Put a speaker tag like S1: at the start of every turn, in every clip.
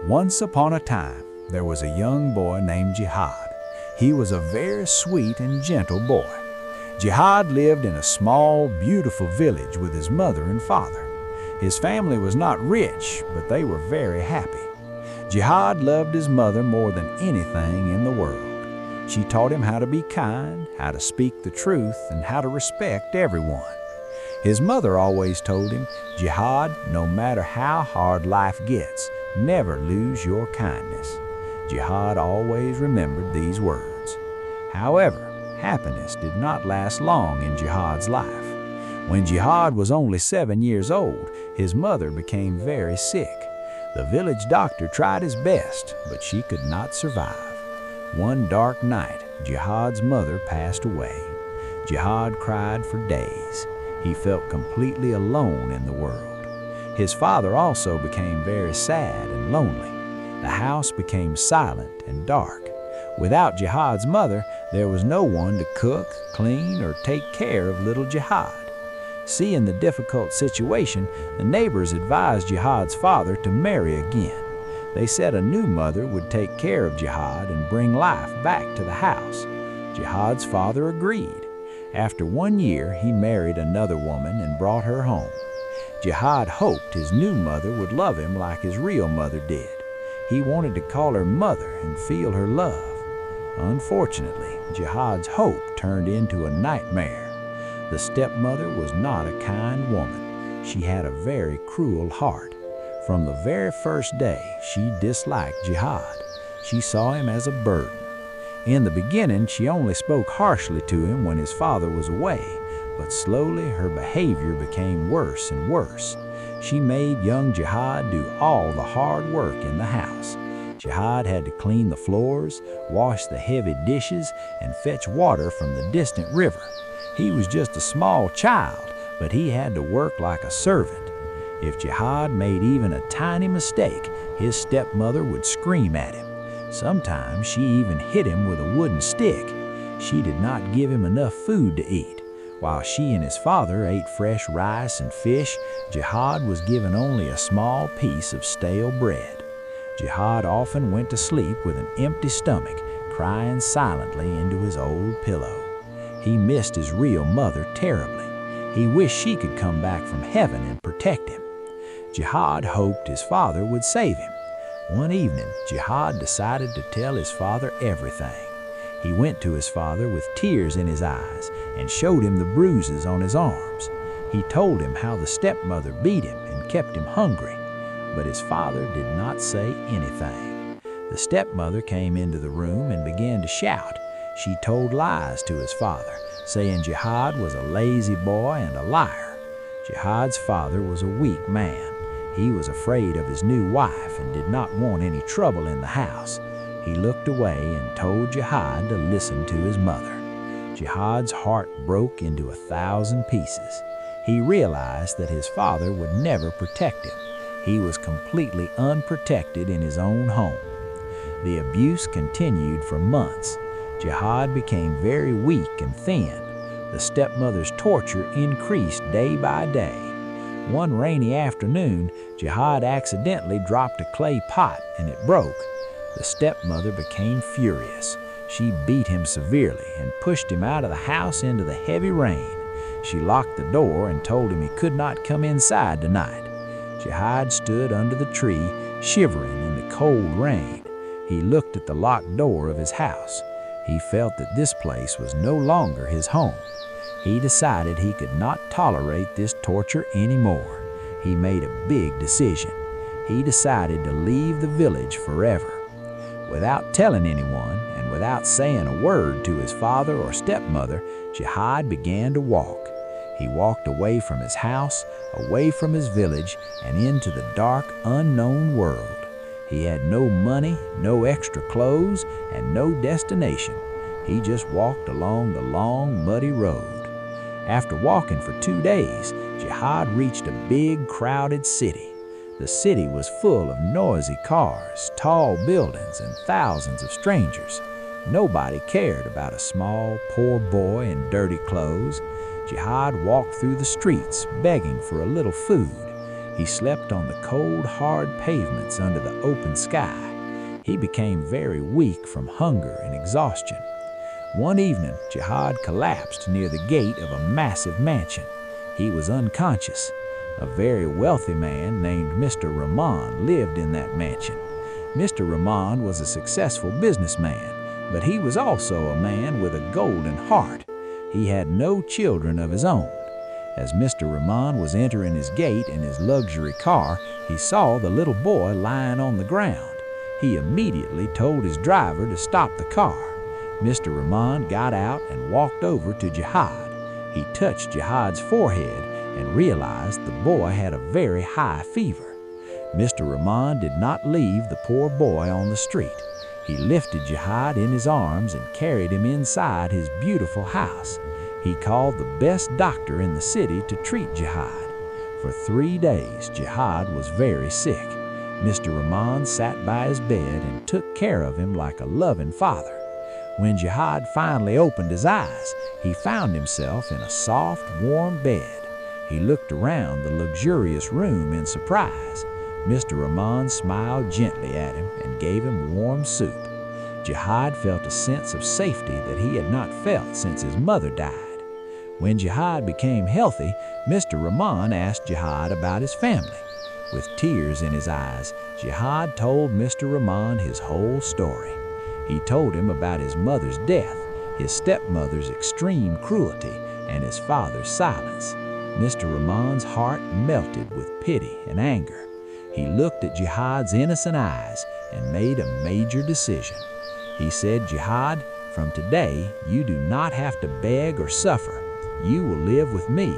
S1: Once upon a time, there was a young boy named Jihad. He was a very sweet and gentle boy. Jihad lived in a small, beautiful village with his mother and father. His family was not rich, but they were very happy. Jihad loved his mother more than anything in the world. She taught him how to be kind, how to speak the truth, and how to respect everyone. His mother always told him, "Jihad, no matter how hard life gets, never lose your kindness." Jihad always remembered these words. However, happiness did not last long in Jihad's life. When Jihad was only 7 years old, his mother became very sick. The village doctor tried his best, but she could not survive. One dark night, Jihad's mother passed away. Jihad cried for days. He felt completely alone in the world. His father also became very sad and lonely. The house became silent and dark. Without Jihad's mother, there was no one to cook, clean, or take care of little Jihad. Seeing the difficult situation, the neighbors advised Jihad's father to marry again. They said a new mother would take care of Jihad and bring life back to the house. Jihad's father agreed. After 1 year, he married another woman and brought her home. Jihad hoped his new mother would love him like his real mother did. He wanted to call her mother and feel her love. Unfortunately, Jihad's hope turned into a nightmare. The stepmother was not a kind woman. She had a very cruel heart. From the very first day, she disliked Jihad. She saw him as a burden. In the beginning, she only spoke harshly to him when his father was away, but slowly her behavior became worse and worse. She made young Jihad do all the hard work in the house. Jihad had to clean the floors, wash the heavy dishes, and fetch water from the distant river. He was just a small child, but he had to work like a servant. If Jihad made even a tiny mistake, his stepmother would scream at him. Sometimes she even hit him with a wooden stick. She did not give him enough food to eat. While she and his father ate fresh rice and fish, Jihad was given only a small piece of stale bread. Jihad often went to sleep with an empty stomach, crying silently into his old pillow. He missed his real mother terribly. He wished she could come back from heaven and protect him. Jihad hoped his father would save him. One evening, Jihad decided to tell his father everything. He went to his father with tears in his eyes and showed him the bruises on his arms. He told him how the stepmother beat him and kept him hungry, but his father did not say anything. The stepmother came into the room and began to shout. She told lies to his father, saying Jihad was a lazy boy and a liar. Jihad's father was a weak man. He was afraid of his new wife and did not want any trouble in the house. He looked away and told Jihad to listen to his mother. Jihad's heart broke into 1,000 pieces. He realized that his father would never protect him. He was completely unprotected in his own home. The abuse continued for months. Jihad became very weak and thin. The stepmother's torture increased day by day. One rainy afternoon, Jihad accidentally dropped a clay pot and it broke. The stepmother became furious. She beat him severely and pushed him out of the house into the heavy rain. She locked the door and told him he could not come inside tonight. Jihad stood under the tree, shivering in the cold rain. He looked at the locked door of his house. He felt that this place was no longer his home. He decided he could not tolerate this torture anymore. He made a big decision. He decided to leave the village forever. Without telling anyone and without saying a word to his father or stepmother, Jihad began to walk. He walked away from his house, away from his village, and into the dark, unknown world. He had no money, no extra clothes, and no destination. He just walked along the long, muddy road. After walking for 2 days, Jihad reached a big, crowded city. The city was full of noisy cars, tall buildings, and thousands of strangers. Nobody cared about a small, poor boy in dirty clothes. Jihad walked through the streets, begging for a little food. He slept on the cold, hard pavements under the open sky. He became very weak from hunger and exhaustion. One evening, Jihad collapsed near the gate of a massive mansion. He was unconscious. A very wealthy man named Mr. Rahman lived in that mansion. Mr. Rahman was a successful businessman, but he was also a man with a golden heart. He had no children of his own. As Mr. Rahman was entering his gate in his luxury car, he saw the little boy lying on the ground. He immediately told his driver to stop the car. Mr. Rahman got out and walked over to Jihad. He touched Jihad's forehead and realized the boy had a very high fever. Mr. Rahman did not leave the poor boy on the street. He lifted Jihad in his arms and carried him inside his beautiful house. He called the best doctor in the city to treat Jihad. For 3 days, Jihad was very sick. Mr. Rahman sat by his bed and took care of him like a loving father. When Jihad finally opened his eyes, he found himself in a soft, warm bed. He looked around the luxurious room in surprise. Mr. Rahman smiled gently at him and gave him warm soup. Jihad felt a sense of safety that he had not felt since his mother died. When Jihad became healthy, Mr. Rahman asked Jihad about his family. With tears in his eyes, Jihad told Mr. Rahman his whole story. He told him about his mother's death, his stepmother's extreme cruelty, and his father's silence. Mr. Rahman's heart melted with pity and anger. He looked at Jihad's innocent eyes and made a major decision. He said, "Jihad, from today, you do not have to beg or suffer. You will live with me.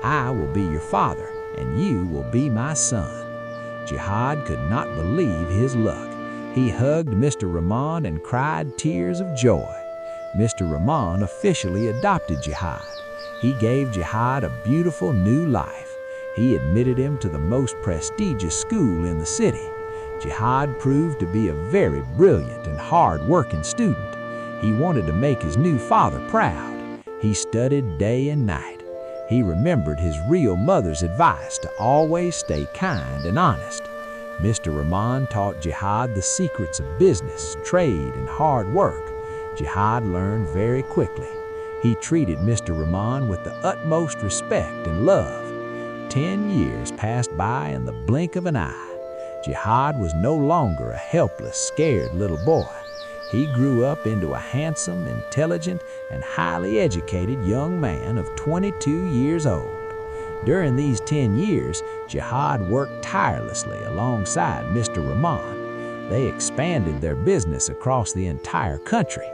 S1: I will be your father, and you will be my son." Jihad could not believe his luck. He hugged Mr. Rahman and cried tears of joy. Mr. Rahman officially adopted Jihad. He gave Jihad a beautiful new life. He admitted him to the most prestigious school in the city. Jihad proved to be a very brilliant and hard-working student. He wanted to make his new father proud. He studied day and night. He remembered his real mother's advice to always stay kind and honest. Mr. Rahman taught Jihad the secrets of business, trade, and hard work. Jihad learned very quickly. He treated Mr. Rahman with the utmost respect and love. 10 years passed by in the blink of an eye. Jihad was no longer a helpless, scared little boy. He grew up into a handsome, intelligent, and highly educated young man of 22 years old. During these 10 years, Jihad worked tirelessly alongside Mr. Rahman. They expanded their business across the entire country.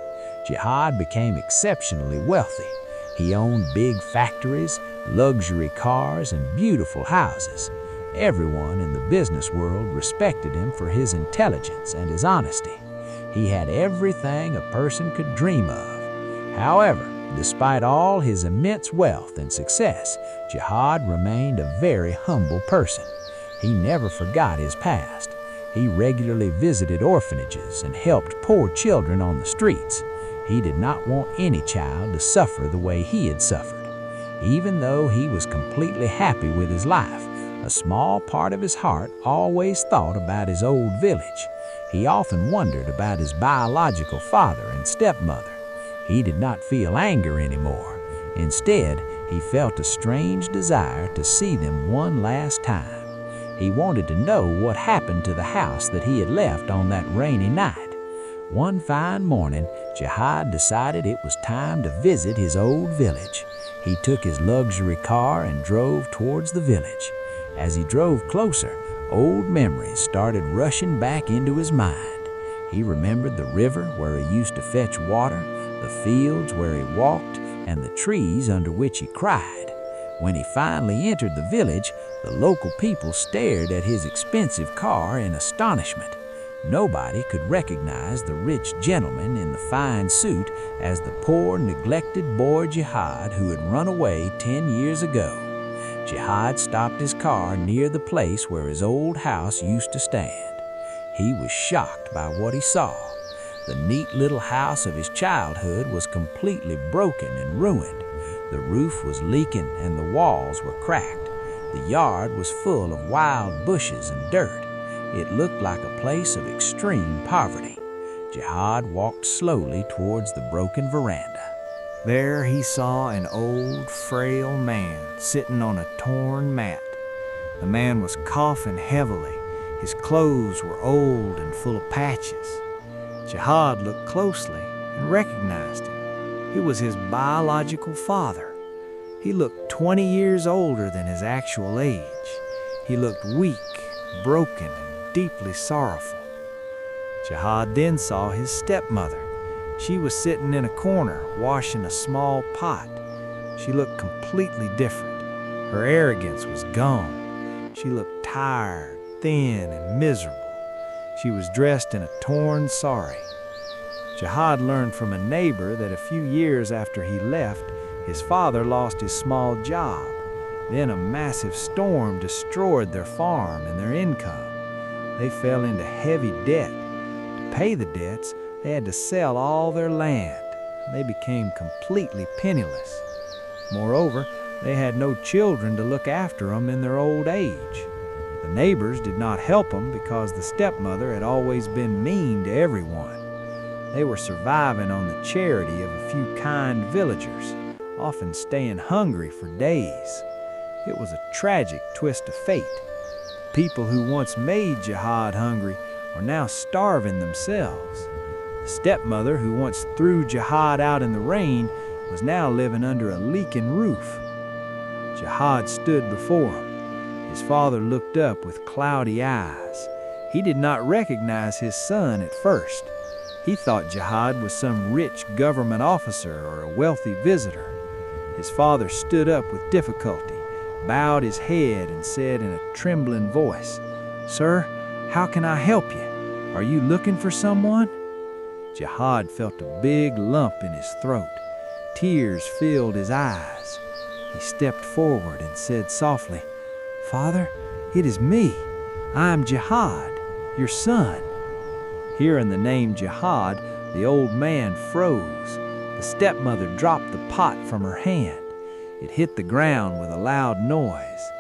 S1: Jihad became exceptionally wealthy. He owned big factories, luxury cars, and beautiful houses. Everyone in the business world respected him for his intelligence and his honesty. He had everything a person could dream of. However, despite all his immense wealth and success, Jihad remained a very humble person. He never forgot his past. He regularly visited orphanages and helped poor children on the streets. He did not want any child to suffer the way he had suffered. Even though he was completely happy with his life, a small part of his heart always thought about his old village. He often wondered about his biological father and stepmother. He did not feel anger anymore. Instead, he felt a strange desire to see them one last time. He wanted to know what happened to the house that he had left on that rainy night. One fine morning, Jihad decided it was time to visit his old village. He took his luxury car and drove towards the village. As he drove closer, old memories started rushing back into his mind. He remembered the river where he used to fetch water, the fields where he walked, and the trees under which he cried. When he finally entered the village, the local people stared at his expensive car in astonishment. Nobody could recognize the rich gentleman in the fine suit as the poor, neglected boy Jihad who had run away 10 years ago. Jihad stopped his car near the place where his old house used to stand. He was shocked by what he saw. The neat little house of his childhood was completely broken and ruined. The roof was leaking and the walls were cracked. The yard was full of wild bushes and dirt. It looked like a place of extreme poverty. Jihad walked slowly towards the broken veranda.
S2: There he saw an old, frail man sitting on a torn mat. The man was coughing heavily. His clothes were old and full of patches. Jihad looked closely and recognized him. He was his biological father. He looked 20 years older than his actual age. He looked weak, broken, and deeply sorrowful. Jihad then saw his stepmother. She was sitting in a corner, washing a small pot. She looked completely different. Her arrogance was gone. She looked tired, thin, and miserable. She was dressed in a torn sari. Jihad learned from a neighbor that a few years after he left, his father lost his small job. Then a massive storm destroyed their farm and their income. They fell into heavy debt. To pay the debts, they had to sell all their land. They became completely penniless. Moreover, they had no children to look after them in their old age. The neighbors did not help them because the stepmother had always been mean to everyone. They were surviving on the charity of a few kind villagers, often staying hungry for days. It was a tragic twist of fate. The people who once made Jihad hungry are now starving themselves. The stepmother who once threw Jihad out in the rain was now living under a leaking roof. Jihad stood before him. His father looked up with cloudy eyes. He did not recognize his son at first. He thought Jihad was some rich government officer or a wealthy visitor. His father stood up with difficulty, bowed his head, and said in a trembling voice, "Sir, how can I help you? Are you looking for someone?" Jihad felt a big lump in his throat. Tears filled his eyes. He stepped forward and said softly, "Father, it is me. I am Jihad, your son." Hearing the name Jihad, the old man froze. The stepmother dropped the pot from her hand. It hit the ground with a loud noise.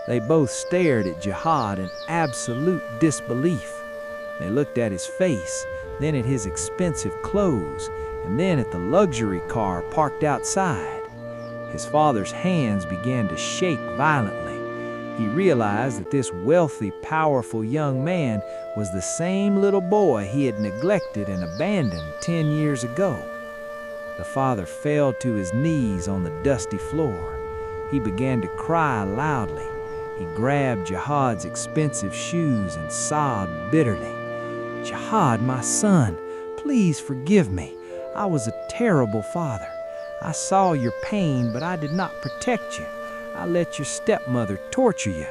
S2: They both stared at Jihad in absolute disbelief. They looked at his face, then at his expensive clothes, and then at the luxury car parked outside. His father's hands began to shake violently. He realized that this wealthy, powerful young man was the same little boy he had neglected and abandoned 10 years ago. The father fell to his knees on the dusty floor. He began to cry loudly. He grabbed Jihad's expensive shoes and sobbed bitterly. "Jihad, my son, please forgive me. I was a terrible father. I saw your pain, but I did not protect you. I let your stepmother torture you.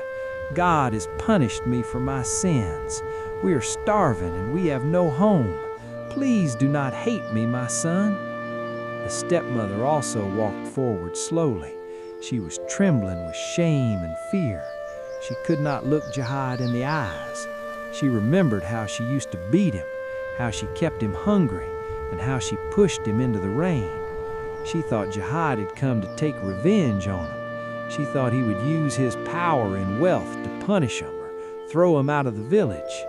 S2: God has punished me for my sins. We are starving and we have no home. Please do not hate me, my son." The stepmother also walked forward slowly. She was trembling with shame and fear. She could not look Jihad in the eyes. She remembered how she used to beat him, how she kept him hungry, and how she pushed him into the rain. She thought Jihad had come to take revenge on him. She thought he would use his power and wealth to punish him or throw him out of the village.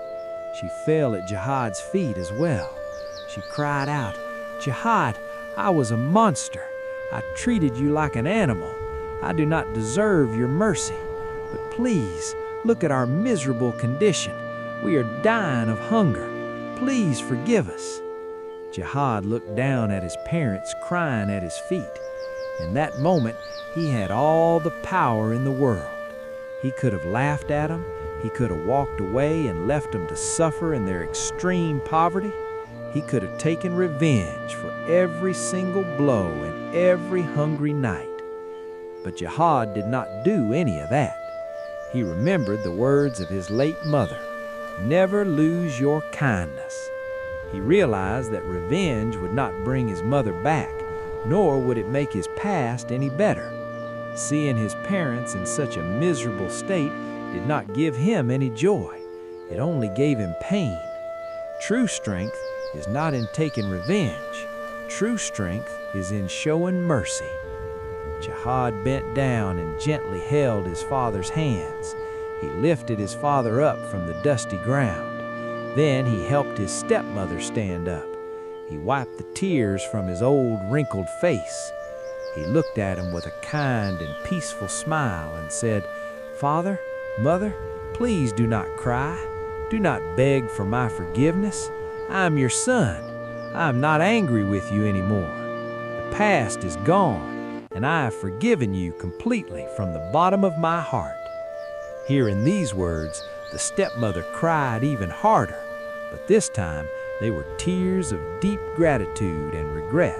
S2: She fell at Jihad's feet as well. She cried out, "Jihad, I was a monster. I treated you like an animal. I do not deserve your mercy. But please, look at our miserable condition. We are dying of hunger. Please forgive us." Jihad looked down at his parents crying at his feet. In that moment, he had all the power in the world. He could have laughed at them. He could have walked away and left them to suffer in their extreme poverty. He could have taken revenge for every single blow and every hungry night. But Jihad did not do any of that. He remembered the words of his late mother, "Never lose your kindness." He realized that revenge would not bring his mother back, nor would it make his past any better. Seeing his parents in such a miserable state did not give him any joy. It only gave him pain. True strength is not in taking revenge. True strength is in showing mercy. Jihad bent down and gently held his father's hands. He lifted his father up from the dusty ground. Then he helped his stepmother stand up. He wiped the tears from his old, wrinkled face. He looked at him with a kind and peaceful smile and said, "Father, Mother, please do not cry. Do not beg for my forgiveness. I am your son. I am not angry with you anymore. The past is gone, and I have forgiven you completely from the bottom of my heart." Hearing these words, the stepmother cried even harder, but this time they were tears of deep gratitude and regret.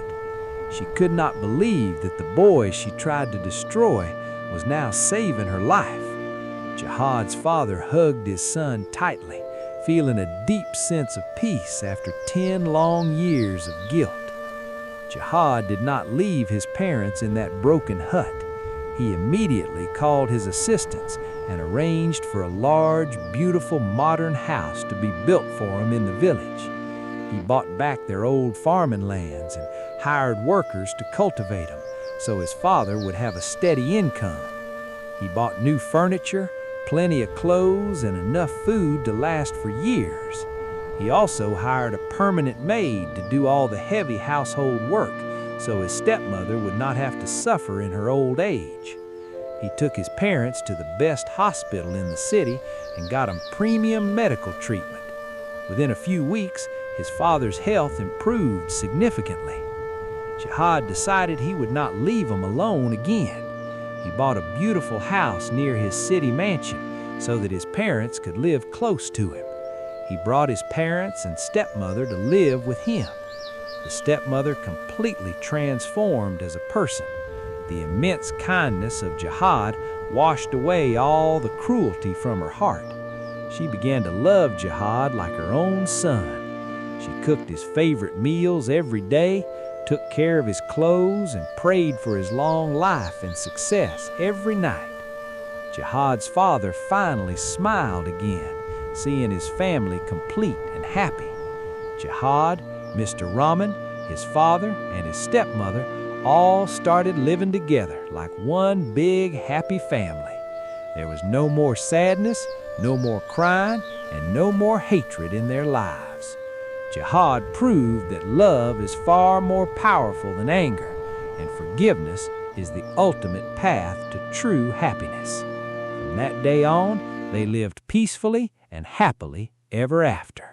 S2: She could not believe that the boy she tried to destroy was now saving her life. Jihad's father hugged his son tightly, feeling a deep sense of peace after 10 long years of guilt. Jihad did not leave his parents in that broken hut. He immediately called his assistants and arranged for a large, beautiful modern house to be built for him in the village. He bought back their old farming lands and hired workers to cultivate them so his father would have a steady income. He bought new furniture, plenty of clothes, and enough food to last for years. He also hired a permanent maid to do all the heavy household work so his stepmother would not have to suffer in her old age. He took his parents to the best hospital in the city and got them premium medical treatment. Within a few weeks, his father's health improved significantly. Jihad decided he would not leave him alone again. He bought a beautiful house near his city mansion so that his parents could live close to him. He brought his parents and stepmother to live with him. The stepmother completely transformed as a person. The immense kindness of Jihad washed away all the cruelty from her heart. She began to love Jihad like her own son. She cooked his favorite meals every day, took care of his clothes, and prayed for his long life and success every night. Jihad's father finally smiled again, seeing his family complete and happy. Jihad, Mr. Rahman, his father, and his stepmother all started living together like one big happy family. There was no more sadness, no more crying, and no more hatred in their lives. Jihad proved that love is far more powerful than anger, and forgiveness is the ultimate path to true happiness. From that day on, they lived peacefully and happily ever after.